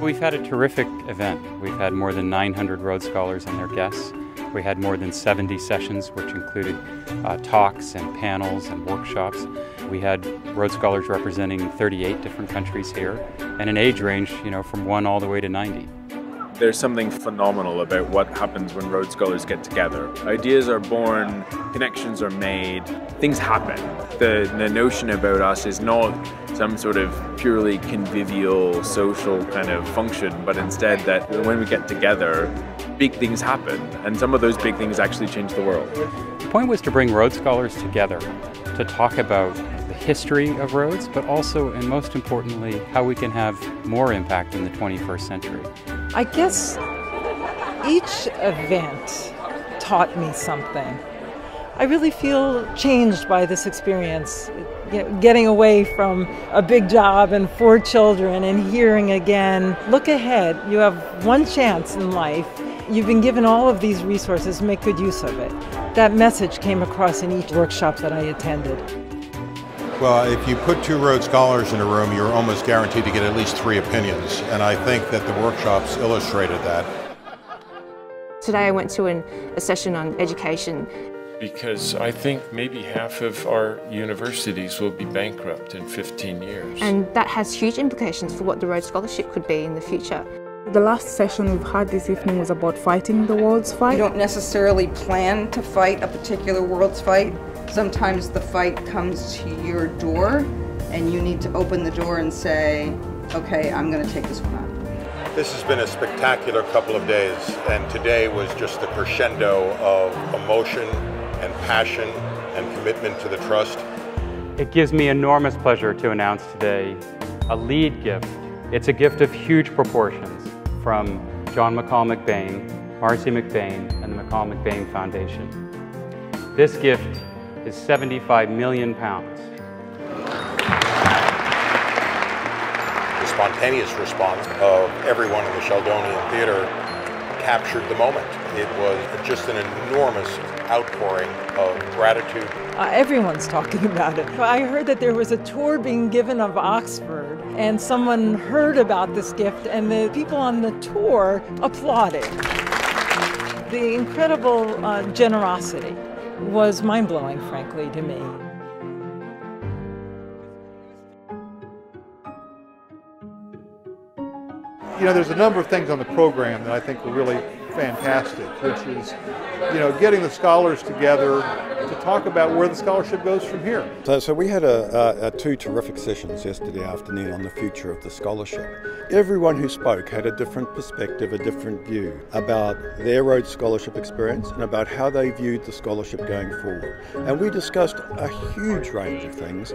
we've had a terrific event. We've had more than 900 Rhodes Scholars and their guests. We had more than 70 sessions, which included talks and panels and workshops. We had Rhodes Scholars representing 38 different countries here, and an age range, from 1 all the way to 90. There's something phenomenal about what happens when Rhodes Scholars get together. Ideas are born, connections are made, things happen. The notion about us is not some sort of purely convivial, social kind of function, but instead that when we get together, big things happen, and some of those big things actually change the world. The point was to bring Rhodes Scholars together to talk about the history of Rhodes, but also, and most importantly, how we can have more impact in the 21st century. I guess each event taught me something. I really feel changed by this experience, getting away from a big job and 4 children and hearing again, look ahead, you have one chance in life. You've been given all of these resources, make good use of it. That message came across in each workshop that I attended. Well, if you put 2 Rhodes Scholars in a room, you're almost guaranteed to get at least 3 opinions, and I think that the workshops illustrated that. Today I went to a session on education. Because I think maybe half of our universities will be bankrupt in 15 years. And that has huge implications for what the Rhodes Scholarship could be in the future. The last session we've had this evening was about fighting the world's fight. You don't necessarily plan to fight a particular world's fight. Sometimes the fight comes to your door and you need to open the door and say, okay, I'm going to take this one on. This has been a spectacular couple of days, and today was just the crescendo of emotion and passion and commitment to the trust. It gives me enormous pleasure to announce today a lead gift. It's a gift of huge proportions from John McCall MacBain, Marcy MacBain, and the McCall MacBain Foundation. This gift is £75 million. The spontaneous response of everyone in the Sheldonian Theatre captured the moment. It was just an enormous outpouring of gratitude. Everyone's talking about it. I heard that there was a tour being given of Oxford, and someone heard about this gift, and the people on the tour applauded. The incredible generosity was mind-blowing, frankly, to me. There's a number of things on the program that I think were really fantastic, which is, getting the scholars together to talk about where the scholarship goes from here. So we had 2 terrific sessions yesterday afternoon on the future of the scholarship. Everyone who spoke had a different perspective, a different view about their Rhodes Scholarship experience and about how they viewed the scholarship going forward. And we discussed a huge range of things.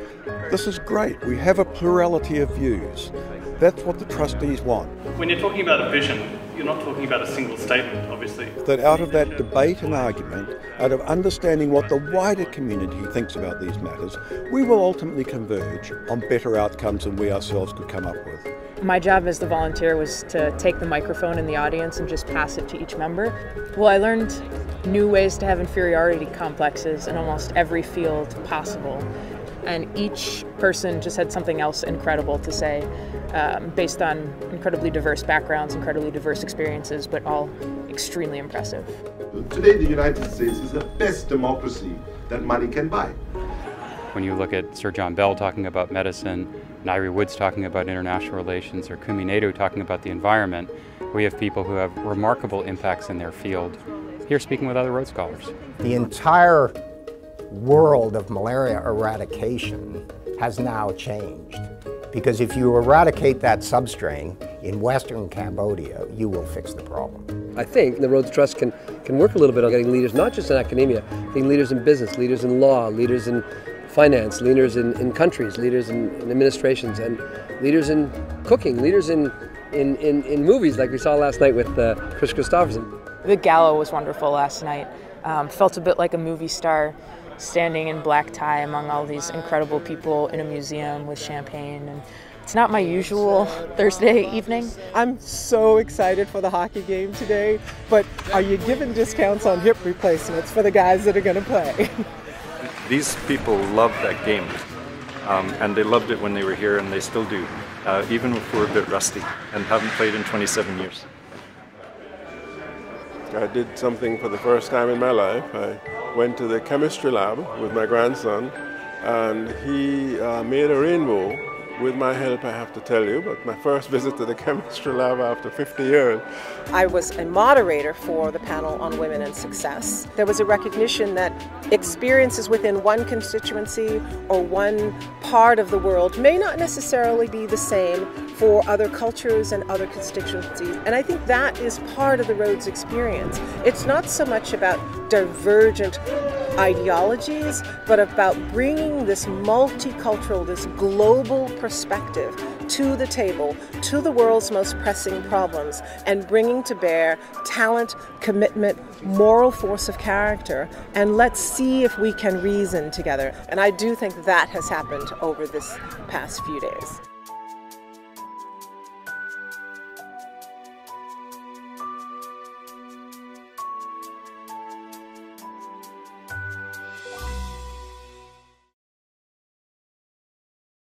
This is great. We have a plurality of views. That's what the trustees want. When you're talking about a vision, you're not talking about a single statement, obviously. That out of that debate and argument, out of understanding what the wider community thinks about these matters, we will ultimately converge on better outcomes than we ourselves could come up with. My job as the volunteer was to take the microphone in the audience and just pass it to each member. Well, I learned new ways to have inferiority complexes in almost every field possible. And each person just had something else incredible to say, based on incredibly diverse backgrounds, incredibly diverse experiences, but all extremely impressive. Today, the United States is the best democracy that money can buy. When you look at Sir John Bell talking about medicine, Nairi Woods talking about international relations, or Kumi Naidoo talking about the environment, we have people who have remarkable impacts in their field here speaking with other Rhodes Scholars. The entire world of malaria eradication has now changed, because if you eradicate that substrain in Western Cambodia, you will fix the problem. I think the Rhodes Trust can work a little bit on getting leaders, not just in academia, getting leaders in business, leaders in law, leaders in finance, leaders in countries, leaders in administrations, and leaders in cooking, leaders in movies like we saw last night with Chris Christopherson. The gala was wonderful last night. Felt a bit like a movie star, standing in black tie among all these incredible people in a museum with champagne. And it's not my usual Thursday evening. I'm so excited for the hockey game today, but are you giving discounts on hip replacements for the guys that are going to play? These people love that game, and they loved it when they were here, and they still do. even if we're a bit rusty and haven't played in 27 years. I did something for the first time in my life. I went to the chemistry lab with my grandson, and he made a rainbow with my help, I have to tell you, but my first visit to the chemistry lab after 50 years. I was a moderator for the panel on women and success. There was a recognition that experiences within one constituency or one part of the world may not necessarily be the same for other cultures and other constituencies. And I think that is part of the Rhodes experience. It's not so much about divergent ideologies, but about bringing this multicultural, this global perspective to the table, to the world's most pressing problems, and bringing to bear talent, commitment, moral force of character, and let's see if we can reason together. And I do think that has happened over this past few days.